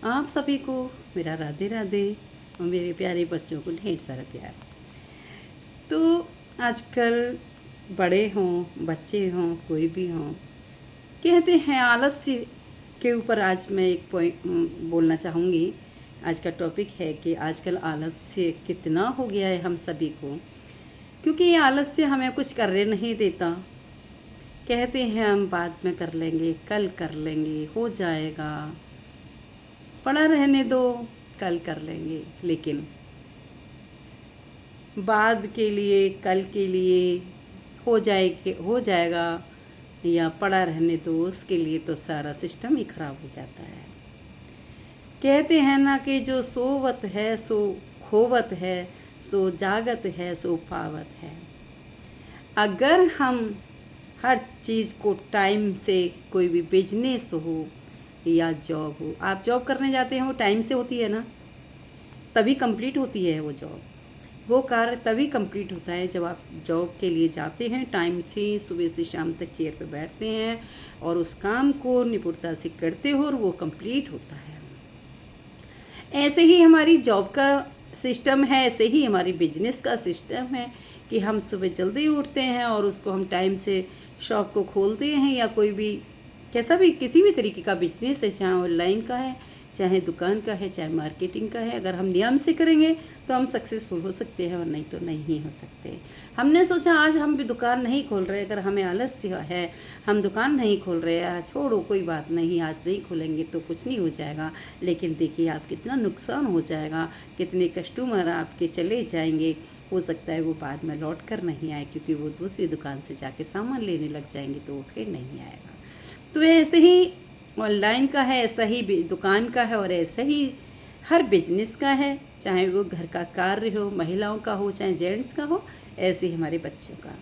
आप सभी को मेरा राधे राधे और मेरे प्यारे बच्चों को ढेर सारा प्यार। तो आजकल बड़े हों बच्चे हों कोई भी हों, कहते हैं आलस्य के ऊपर आज मैं एक पॉइंट बोलना चाहूँगी। आज का टॉपिक है कि आजकल आलस्य कितना हो गया है हम सभी को, क्योंकि ये आलस्य हमें कुछ करने नहीं देता। कहते हैं हम बाद में कर लेंगे, कल कर लेंगे, हो जाएगा, पड़ा रहने दो, कल कर लेंगे। लेकिन बाद के लिए, कल के लिए, हो जाएगा या पड़ा रहने दो, उसके लिए तो सारा सिस्टम ही खराब हो जाता है। कहते हैं ना कि जो सोवत है सो खोवत है, सो जागत है सो पावत है। अगर हम हर चीज़ को टाइम से, कोई भी बिजनेस हो या जॉब हो, आप जॉब करने जाते हैं वो टाइम से होती है ना, तभी कंप्लीट होती है वो जॉब, वो कार्य तभी कंप्लीट होता है जब आप जॉब के लिए जाते हैं टाइम से, सुबह से शाम तक चेयर पे बैठते हैं और उस काम को निपुणता से करते हो और वो कंप्लीट होता है। ऐसे ही हमारी जॉब का सिस्टम है, ऐसे ही हमारी बिजनेस का सिस्टम है कि हम सुबह जल्दी उठते हैं और उसको हम टाइम से शॉप को खोलते हैं, या कोई भी कैसा भी किसी भी तरीके का बिजनेस है, चाहे ऑनलाइन का है, चाहे दुकान का है, चाहे मार्केटिंग का है, अगर हम नियम से करेंगे तो हम सक्सेसफुल हो सकते हैं और नहीं तो नहीं हो सकते। हमने सोचा आज हम भी दुकान नहीं खोल रहे, अगर हमें आलस्य है, हम दुकान नहीं खोल रहे हैं, छोड़ो कोई बात नहीं, आज नहीं खोलेंगे तो कुछ नहीं हो जाएगा। लेकिन देखिए आप कितना नुकसान हो जाएगा, कितने कस्टमर आपके चले जाएंगे, हो सकता है वो बाद में लौट कर नहीं आए, क्योंकि वो दूसरी दुकान से जाके सामान लेने लग जाएंगे तो वो फिर नहीं आएगा। तो ऐसे ही ऑनलाइन का है, ऐसा ही दुकान का है और ऐसा ही हर बिजनेस का है, चाहे वो घर का कार्य हो, महिलाओं का हो, चाहे जेंट्स का हो, ऐसे ही हमारे बच्चों का।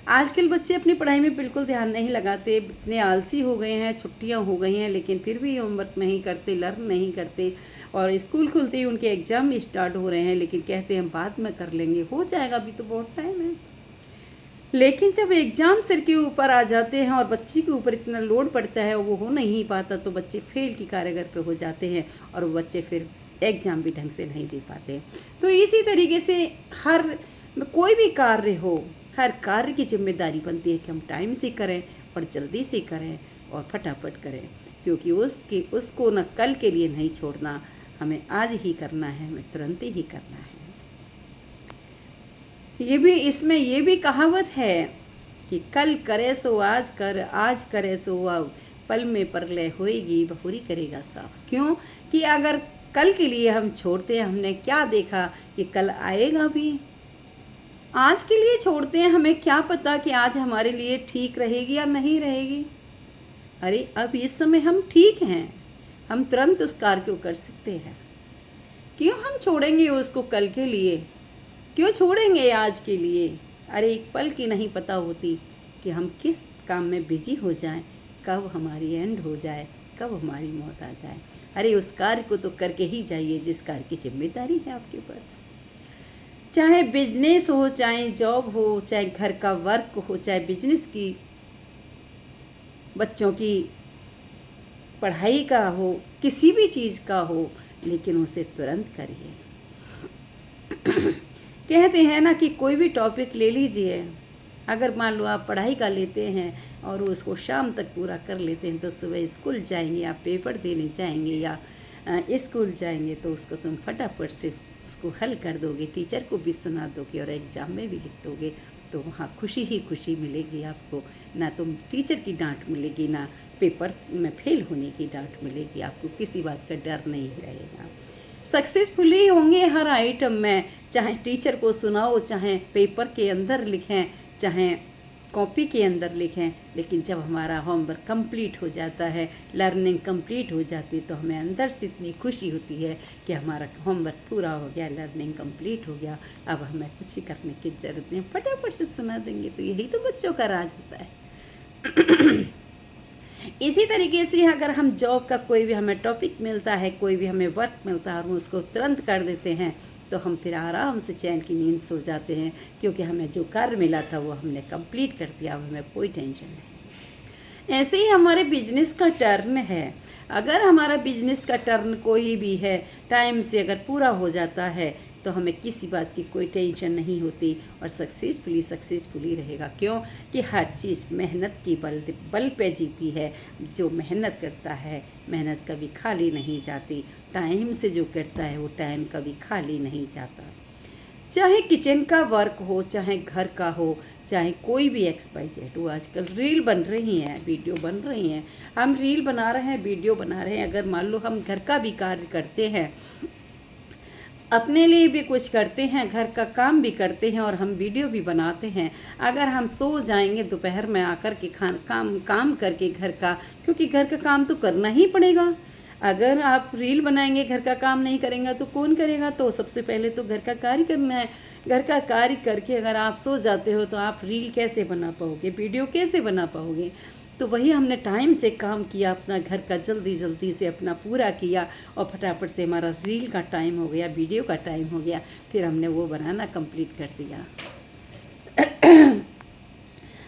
आजकल बच्चे अपनी पढ़ाई में बिल्कुल ध्यान नहीं लगाते, इतने आलसी हो गए हैं, छुट्टियां हो गई हैं लेकिन फिर भी होमवर्क नहीं करते, लर्न नहीं करते, और स्कूल खुलते ही उनके एग्ज़ाम स्टार्ट हो रहे हैं लेकिन कहते हैं हम बाद में कर लेंगे, हो जाएगा, अभी तो बहुत टाइम है। लेकिन जब एग्ज़ाम सिर के ऊपर आ जाते हैं और बच्चे के ऊपर इतना लोड पड़ता है और वो हो नहीं पाता, तो बच्चे फेल की कारागार पे हो जाते हैं और वो बच्चे फिर एग्ज़ाम भी ढंग से नहीं दे पाते। तो इसी तरीके से हर कोई भी कार्य हो, हर कार्य की जिम्मेदारी बनती है कि हम टाइम से करें और जल्दी से करें और फटाफट करें, क्योंकि उसको न कल के लिए नहीं छोड़ना, हमें आज ही करना है, हमें तुरंत ही करना है। इसमें ये भी कहावत है कि कल करे सो आज कर, आज करे सो आओ, पल में परलय होएगी बहुरी करेगा काम। क्यों कि अगर कल के लिए हम छोड़ते हैं, हमने क्या देखा कि कल आएगा भी, आज के लिए छोड़ते हैं, हमें क्या पता कि आज हमारे लिए ठीक रहेगी या नहीं रहेगी। अरे अब इस समय हम ठीक हैं, हम तुरंत उस कार्य को कर सकते हैं, क्यों हम छोड़ेंगे उसको कल के लिए, क्यों छोड़ेंगे आज के लिए। अरे एक पल की नहीं पता होती कि हम किस काम में बिजी हो जाएं, कब हमारी एंड हो जाए, कब हमारी मौत आ जाए। अरे उस कार्य को तो करके ही जाइए जिस कार्य की जिम्मेदारी है आपके ऊपर, चाहे बिजनेस हो, चाहे जॉब हो, चाहे घर का वर्क हो, चाहे बिजनेस की, बच्चों की पढ़ाई का हो, किसी भी चीज़ का हो, लेकिन उसे तुरंत करिए। कहते हैं ना कि कोई भी टॉपिक ले लीजिए, अगर मान लो आप पढ़ाई का लेते हैं और उसको शाम तक पूरा कर लेते हैं, तो सुबह स्कूल जाएंगे, आप पेपर देने जाएंगे या स्कूल जाएंगे, तो उसको तुम फटाफट से उसको हल कर दोगे, टीचर को भी सुना दोगे और एग्ज़ाम में भी लिख दोगे, तो वहाँ खुशी ही खुशी मिलेगी आपको। ना तुम टीचर की डांट मिलेगी, ना पेपर में फेल होने की डांट मिलेगी, आपको किसी बात का डर नहीं रहेगा। सक्सेसफुल ही होंगे हर आइटम में, चाहे टीचर को सुनाओ, चाहे पेपर के अंदर लिखें, चाहे कॉपी के अंदर लिखें, लेकिन जब हमारा होमवर्क कंप्लीट हो जाता है, लर्निंग कंप्लीट हो जाती है, तो हमें अंदर से इतनी खुशी होती है कि हमारा होमवर्क पूरा हो गया, लर्निंग कंप्लीट हो गया, अब हमें कुछ करने की ज़रूरत नहीं, फटाफट से सुना देंगे। तो यही तो बच्चों का राज होता है। इसी तरीके से अगर हम जॉब का कोई भी हमें टॉपिक मिलता है, कोई भी हमें वर्क मिलता है और हम उसको तुरंत कर देते हैं, तो हम फिर आराम से चैन की नींद सो जाते हैं, क्योंकि हमें जो कार्य मिला था वो हमने कंप्लीट कर दिया, अब हमें कोई टेंशन नहीं। ऐसे ही हमारे बिजनेस का टर्न है। अगर हमारा बिजनेस का टर्न कोई भी है टाइम से अगर पूरा हो जाता है तो हमें किसी बात की कोई टेंशन नहीं होती और सक्सेसफुली रहेगा। क्यों कि हर चीज़ मेहनत की बल पे जीती है। जो मेहनत करता है मेहनत कभी खाली नहीं जाती। टाइम से जो करता है वो टाइम कभी खाली नहीं जाता। चाहे किचन का वर्क हो, चाहे घर का हो, चाहे कोई भी XYZ हो। आजकल रील बन रही हैं, वीडियो बन रही हैं, हम रील बना रहे हैं, वीडियो बना रहे हैं। अगर मान लो हम घर का भी कार्य करते हैं, अपने लिए भी कुछ करते हैं, घर का काम भी करते हैं और हम वीडियो भी बनाते हैं। अगर हम सो जाएंगे दोपहर में आकर के काम करके घर का, क्योंकि घर का काम तो करना ही पड़ेगा। अगर आप रील बनाएंगे घर का काम नहीं करेंगे तो कौन करेगा? तो सबसे पहले तो घर का कार्य करना है। घर का कार्य करके अगर आप सो जाते हो तो आप रील कैसे बना पाओगे, वीडियो कैसे बना पाओगे? तो वही हमने टाइम से काम किया, अपना घर का जल्दी से अपना पूरा किया और फटाफट से हमारा रील का टाइम हो गया, वीडियो का टाइम हो गया, फिर हमने वो बनाना कंप्लीट कर दिया।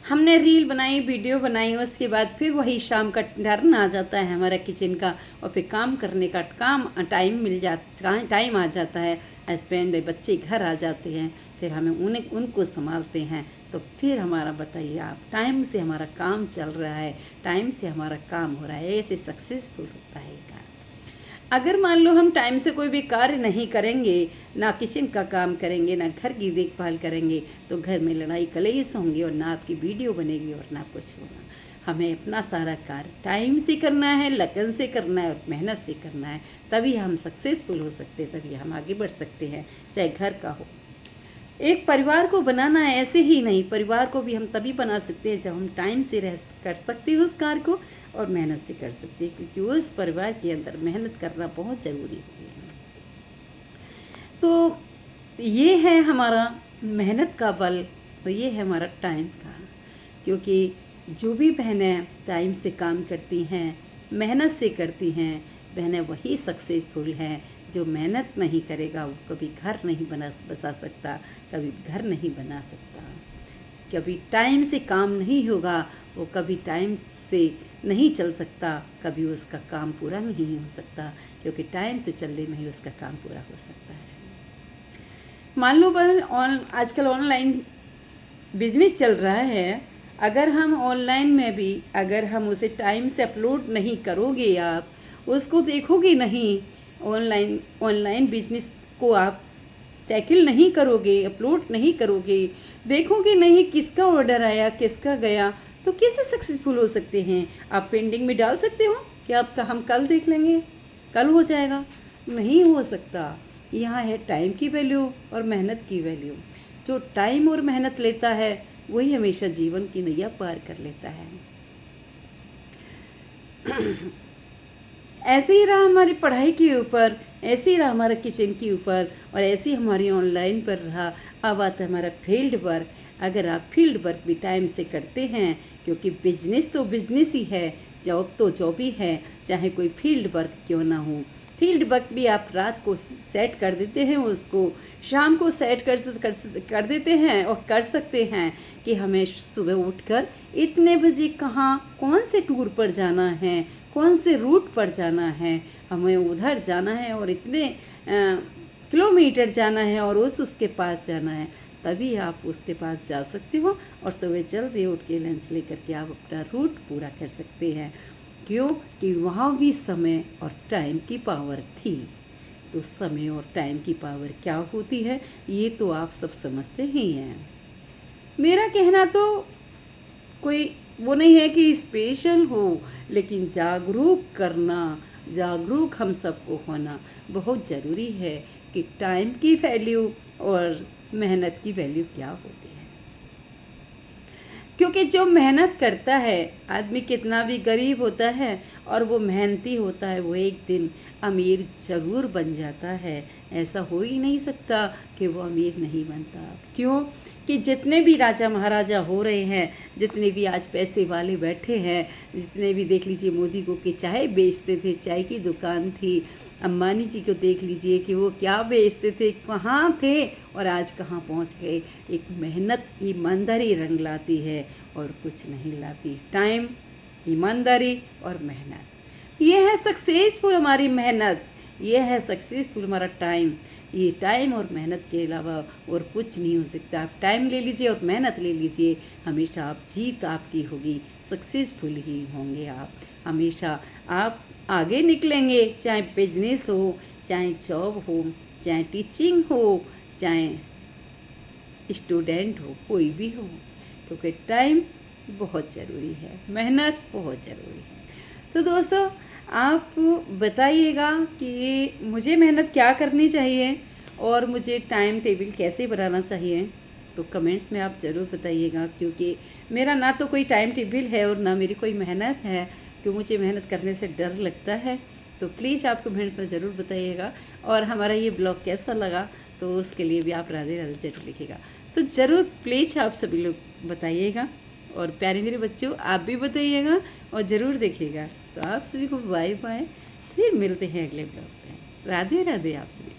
हमने रील बनाई, वीडियो बनाई, उसके बाद फिर वही शाम का टर्न आ जाता है हमारा किचन का और फिर काम करने का टाइम आ जाता है। हस्बैंड बच्चे घर आ जाते हैं, फिर हमें उनको संभालते हैं। तो फिर हमारा बताइए आप, टाइम से हमारा काम चल रहा है, टाइम से हमारा काम हो रहा है, ऐसे सक्सेसफुल होता है कार्य। अगर मान लो हम टाइम से कोई भी कार्य नहीं करेंगे, ना किचन का काम करेंगे, ना घर की देखभाल करेंगे, तो घर में लड़ाई कलेश होंगे और ना आपकी वीडियो बनेगी और ना कुछ होगा। हमें अपना सारा कार्य टाइम से करना है, लगन से करना है और मेहनत से करना है, तभी हम सक्सेसफुल हो सकते हैं, तभी हम आगे बढ़ सकते हैं। चाहे घर का हो, एक परिवार को बनाना है ऐसे ही नहीं, परिवार को भी हम तभी बना सकते हैं जब हम टाइम से कर सकते हैं उस कार्य को और मेहनत से कर सकते हैं, क्योंकि उस परिवार के अंदर मेहनत करना बहुत ज़रूरी होती है। तो ये है हमारा मेहनत का बल, तो ये है हमारा टाइम का। क्योंकि जो भी बहनें टाइम से काम करती हैं, मेहनत से करती हैं, बहनें वही सक्सेसफुल हैं। जो मेहनत नहीं करेगा वो कभी घर नहीं बसा सकता, कभी घर नहीं बना सकता। कभी टाइम से काम नहीं होगा, वो कभी टाइम से नहीं चल सकता, कभी उसका काम पूरा नहीं हो सकता, क्योंकि टाइम से चलने में ही उसका काम पूरा हो सकता है। मान लो आजकल ऑनलाइन बिजनेस चल रहा है। अगर हम ऑनलाइन में भी अगर हम उसे टाइम से अपलोड नहीं करोगे, आप उसको देखोगे नहीं, ऑनलाइन बिजनेस को आप टैकल नहीं करोगे, अपलोड नहीं करोगे, देखोगे नहीं किसका ऑर्डर आया, किसका गया, तो कैसे सक्सेसफुल हो सकते हैं? आप पेंडिंग में डाल सकते हो कि आपका हम कल देख लेंगे, कल हो जाएगा? नहीं हो सकता। यहाँ है टाइम की वैल्यू और मेहनत की वैल्यू। जो टाइम और मेहनत लेता है वही हमेशा जीवन की नैया पार कर लेता है। ऐसे ही रहा हमारी पढ़ाई के ऊपर, ऐसे ही रहा हमारा किचन के ऊपर और ऐसे ही हमारी ऑनलाइन पर रहा। अब आता है हमारा फील्ड वर्क। अगर आप फील्ड वर्क भी टाइम से करते हैं, क्योंकि बिजनेस तो बिजनेस ही है, जॉब तो जॉब ही है, चाहे कोई फील्ड वर्क क्यों ना हो। फील्ड वर्क भी आप रात को सेट कर देते हैं, उसको शाम को सेट कर देते हैं और कर सकते हैं कि हमें सुबह उठकर इतने बजे कहाँ कौन से टूर पर जाना है, कौन से रूट पर जाना है, हमें उधर जाना है और इतने किलोमीटर जाना है और उसके पास जाना है, तभी आप उसके पास जा सकते हो और सुबह जल्दी उठ के लंच लेकर के आप अपना रूट पूरा कर सकते हैं। क्यों कि वहाँ भी समय और टाइम की पावर थी। तो समय और टाइम की पावर क्या होती है ये तो आप सब समझते ही हैं। मेरा कहना तो कोई वो नहीं है कि स्पेशल हो, लेकिन जागरूक करना, जागरूक हम सबको होना बहुत ज़रूरी है कि टाइम की वैल्यू और मेहनत की वैल्यू क्या होती है। क्योंकि जो मेहनत करता है, आदमी कितना भी गरीब होता है और वो मेहनती होता है, वो एक दिन अमीर ज़रूर बन जाता है। ऐसा हो ही नहीं सकता कि वो अमीर नहीं बनता। क्यों कि जितने भी राजा महाराजा हो रहे हैं, जितने भी आज पैसे वाले बैठे हैं, जितने भी देख लीजिए मोदी को कि चाय बेचते थे, चाय की दुकान थी, अंबानी जी को देख लीजिए कि वो क्या बेचते थे, कहाँ थे और आज कहाँ पहुँच गए। एक मेहनत ईमानदारी रंग लाती है और कुछ नहीं लाती। टाइम ईमानदारी और मेहनत। ये है सक्सेसफुल हमारी मेहनत, ये है सक्सेसफुल हमारा टाइम। ये टाइम और मेहनत के अलावा और कुछ नहीं हो सकता। आप टाइम ले लीजिए और मेहनत ले लीजिए, हमेशा आप जीत आपकी होगी, सक्सेसफुल ही होंगे आप। हमेशा आप आगे निकलेंगे, चाहे बिजनेस हो, चाहे जॉब हो, चाहे टीचिंग हो, चाहे स्टूडेंट हो, कोई भी हो, क्योंकि टाइम बहुत ज़रूरी है, मेहनत बहुत ज़रूरी है। तो दोस्तों आप बताइएगा कि मुझे मेहनत क्या करनी चाहिए और मुझे टाइम टेबल कैसे बनाना चाहिए, तो कमेंट्स में आप ज़रूर बताइएगा, क्योंकि मेरा ना तो कोई टाइम टेबल है और ना मेरी कोई मेहनत है, क्यों मुझे मेहनत करने से डर लगता है। तो प्लीज़ आप कमेंट्स में ज़रूर बताइएगा। और हमारा ये ब्लॉग कैसा लगा तो उसके लिए भी आप राधे राधे ज़रूर लिखिएगा। तो ज़रूर प्लीज़ आप सभी लोग बताइएगा, और प्यारे मेरे बच्चों आप भी बताइएगा और ज़रूर देखिएगा। तो आप सभी को बाय बाय, फिर मिलते हैं अगले ब्लॉग में। राधे राधे आप सभी।